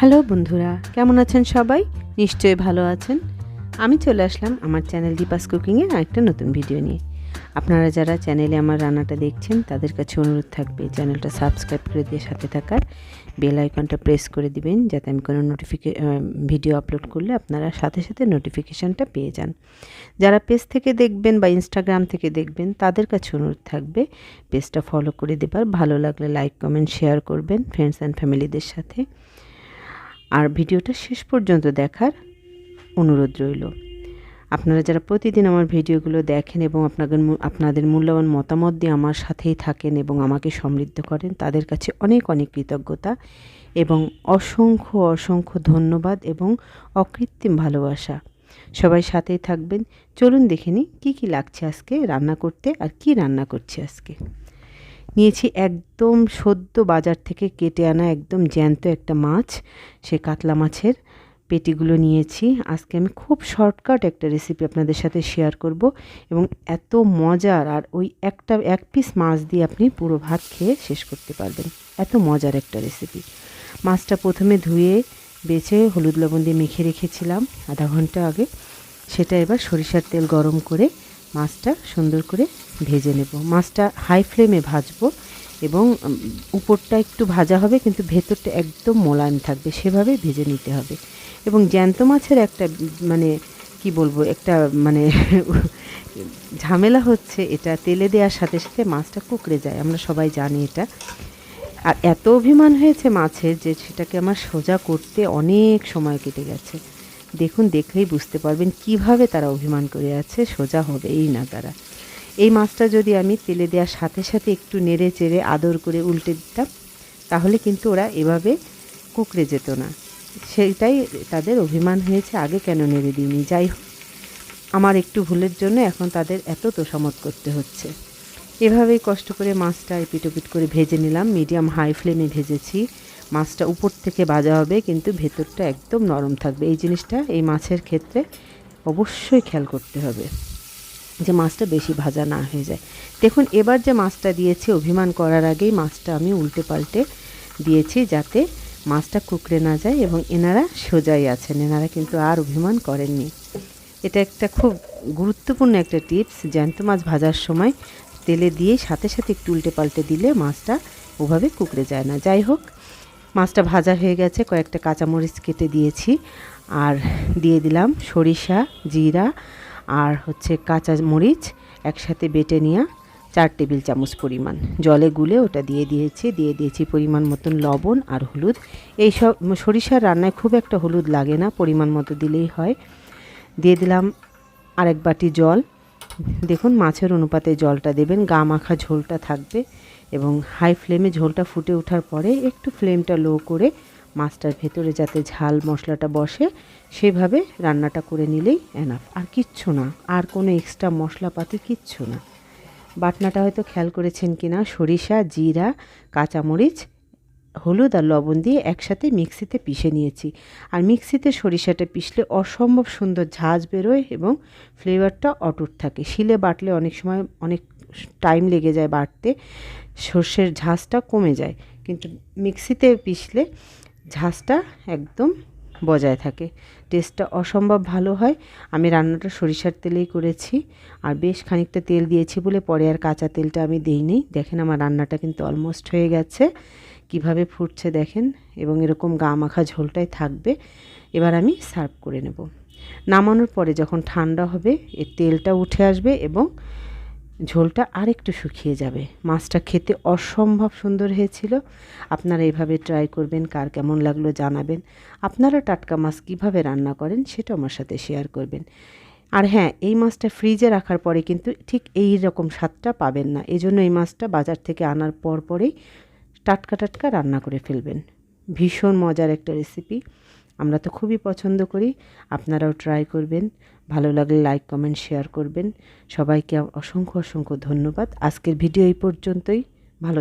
Hello বন্ধুরা, কেমন আছেন সবাই? নিশ্চয়ই ভালো আছেন। আমি চলে আসলাম আমার চ্যানেল দীপাস কুকিংয়ের আরেকটা নতুন ভিডিও নিয়ে। আপনারা যারা চ্যানেলে আমার রান্নাটা দেখছেন তাদের কাছে অনুরোধ থাকবে চ্যানেলটা সাবস্ক্রাইব করে দিয়ে সাথে থাকার, বেল আইকনটা প্রেস করে দিবেন যাতে আমি কোনো ভিডিও আপলোড করলে আপনারা সাথে সাথে নোটিফিকেশানটা পেয়ে যান। যারা পেজ থেকে দেখবেন বা ইনস্টাগ্রাম থেকে দেখবেন তাদের কাছে অনুরোধ থাকবে পেজটা ফলো করে দেবার, ভালো লাগলে লাইক কমেন্ট শেয়ার করবেন ফ্রেন্ডস অ্যান্ড ফ্যামিলিদের সাথে। আর ভিডিওটা শেষ পর্যন্ত দেখার অনুরোধ রইল। আপনারা যারা প্রতিদিন আমার ভিডিওগুলো দেখেন এবং আপনাদের মূল্যবান মতামত দিয়ে আমার সাথেই থাকেন এবং আমাকে সমৃদ্ধ করেন, তাদের কাছে অনেক অনেক কৃতজ্ঞতা এবং অসংখ্য অসংখ্য ধন্যবাদ এবং অকৃত্রিম ভালোবাসা। সবাই সাথেই থাকবেন। চলুন দেখে নিই কী কী লাগছে আজকে রান্না করতে আর কি রান্না করছি আজকে। নিয়েছি একদম সদ্য বাজার থেকে কেটে আনা একদম জ্যান্ত একটা মাছ, সে কাতলা মাছের পেটিগুলো নিয়েছি। আজকে আমি খুব শর্টকাট একটা রেসিপি আপনাদের সাথে শেয়ার করব এবং এত মজার, আর ওই এক পিস মাছ দিয়ে আপনি পুরো ভাত খেয়ে শেষ করতে পারবেন, এত মজার একটা রেসিপি। মাছটা প্রথমে ধুয়ে বেছে হলুদ লবণ দিয়ে মেখে রেখেছিলাম আধা ঘন্টা আগে। সেটা এবার সরিষার তেল গরম করে মাছটা সুন্দর করে ভেজে নেব। মাছটা হাই ফ্লেমে ভাজবো এবং উপরটা একটু ভাজা হবে কিন্তু ভেতরটা একদম মোলায়েম থাকবে, সেভাবে ভেজে নিতে হবে। এবং জ্যান্ত মাছের একটা কি বলবো, একটা ঝামেলা হচ্ছে, এটা তেলে দেওয়ার সাথে সাথে মাছটা কুঁকড়ে যায়, আমরা সবাই জানি এটা। আর এত অভিমান হয়েছে মাছের যে সেটাকে আমার সোজা করতে অনেক সময় কেটে গেছে। দেখুন, দেখলেই বুঝতে পারবেন কিভাবে তারা অভিমান করে আছে, সোজা হবেই না তারা। এই মাছটা যদি আমি তেলে দেওয়ার সাথে সাথে একটু নেড়ে চেড়ে আদর করে উল্টে দিতাম, তাহলে কিন্তু ওরা এভাবে কুঁকড়ে যেত না। সেটাই তাদের অভিমান হয়েছে, আগে কেন নেড়ে দিইনি। যাই হোক, আমার একটু ভুলের জন্য এখন তাদের এত তোষামত করতে হচ্ছে। এভাবেই কষ্ট করে মাছটা এপিট করে ভেজে নিলাম। মিডিয়াম হাই ফ্লেমে ভেজেছি। মাছটা উপর থেকে ভাজা হবে কিন্তু ভেতরটা একদম নরম থাকবে। এই জিনিসটা এই মাছের ক্ষেত্রে অবশ্যই খেয়াল করতে হবে যে মাছটা বেশি ভাজা না হয়ে যায়। দেখুন, এবার যে মাছটা দিয়েছি, অভিমান করার আগেই মাছটা আমি উল্টে পাল্টে দিয়েছি যাতে মাছটা কুঁকড়ে না যায়, এবং এনারা সোজাই আছেন, এনারা কিন্তু আর অভিমান করেননি। এটা একটা খুব গুরুত্বপূর্ণ একটা টিপস। জ্যান্ত মাছ ভাজার সময় তেলে দিয়ে সাথে সাথে একটু উল্টে পাল্টে দিলে মাছটা ওভাবে কুঁকড়ে যায় না। যাই হোক, মাছটা ভাজা হয়ে গেছে, কয়েকটা কাঁচামরিচ কেটে দিয়েছি, আর দিয়ে দিলাম সরিষা, জিরা আর কাঁচা মরিচ একসাথে বেটে নেওয়া 4 টেবিল চামচ পরিমাণ জলে গুলে ওটা দিয়ে দিয়েছি পরিমাণ মতন লবণ আর হলুদ। এইসব সরিষার রান্নায় খুব একটা হলুদ লাগে না, পরিমাণ মতো দিলেই হয়। দিয়ে দিলাম আরেক বাটি জল। দেখুন, মাছের অনুপাতে জলটা দেবেন, গা মাখা ঝোলটা থাকবে। এবং হাই ফ্লেমে ঝোলটা ফুটে ওঠার পরে একটু ফ্লেমটা লো করে মাছটার ভেতরে যাতে ঝাল মশলাটা বসে সেভাবে রান্নাটা করে নিলেই এনাফ। আর কিচ্ছু না, আর কোনো এক্সট্রা মশলাপাতি কিচ্ছু না। বাটনাটা হয়তো খেয়াল করেছেন কি না, সরিষা, জিরা, কাঁচামরিচ, হলুদ আর লবণ দিয়ে একসাথে মিক্সিতে পিষে নিয়েছি। আর মিক্সিতে সরিষাটা পিষলে অসম্ভব সুন্দর ঝাঁঝ বেরোয় এবং ফ্লেভারটা অটুট থাকে। শিলে বাটলে অনেক সময় অনেক টাইম লেগে যায় বাটতে, সর্ষের ঝাঁঝটা কমে যায়, কিন্তু মিক্সিতে পিষলে ঝাঁঝটা একদম বজায় থাকে, টেস্টটা অসম্ভব ভালো হয়। আমি রান্নাটা সরিষার তেলেই করেছি, আর বেশ খানিকটা তেল দিয়েছি বলে পরে আর কাঁচা তেলটা আমি দিইনি। দেখেন, আমার রান্নাটা কিন্তু অলমোস্ট হয়ে গেছে, কিভাবে ফুটছে দেখেন, এবং এরকম গা মাখা ঝোলটাই থাকবে। এবার আমি সার্ভ করে নেব। নামানোর পরে যখন ঠান্ডা হবে এর তেলটা উঠে আসবে এবং ঝোলটা আরেকটু শুকিয়ে যাবে। মাছটা খেতে অসম্ভব সুন্দর হয়েছিল। আপনারা এভাবে ট্রাই করবেন, কার কেমন লাগলো জানাবেন। আপনারা টাটকা মাছ কীভাবে রান্না করেন সেটা আমার সাথে শেয়ার করবেন। আর হ্যাঁ, এই মাছটা ফ্রিজে রাখার পরে কিন্তু ঠিক এই রকম স্বাদটা পাবেন না। এজন্য এই মাছটা বাজার থেকে আনার পরেই টাটকা রান্না করে ফেলবেন। ভীষণ মজার একটা রেসিপি, আমরা তো খুবই পছন্দ করি। আপনারাও ট্রাই করবেন। ভালো লাগলে লাইক কমেন্ট শেয়ার করবেন। সবাইকে অসংখ্য অসংখ্য ধন্যবাদ। আজকের ভিডিও এই পর্যন্তই। ভালো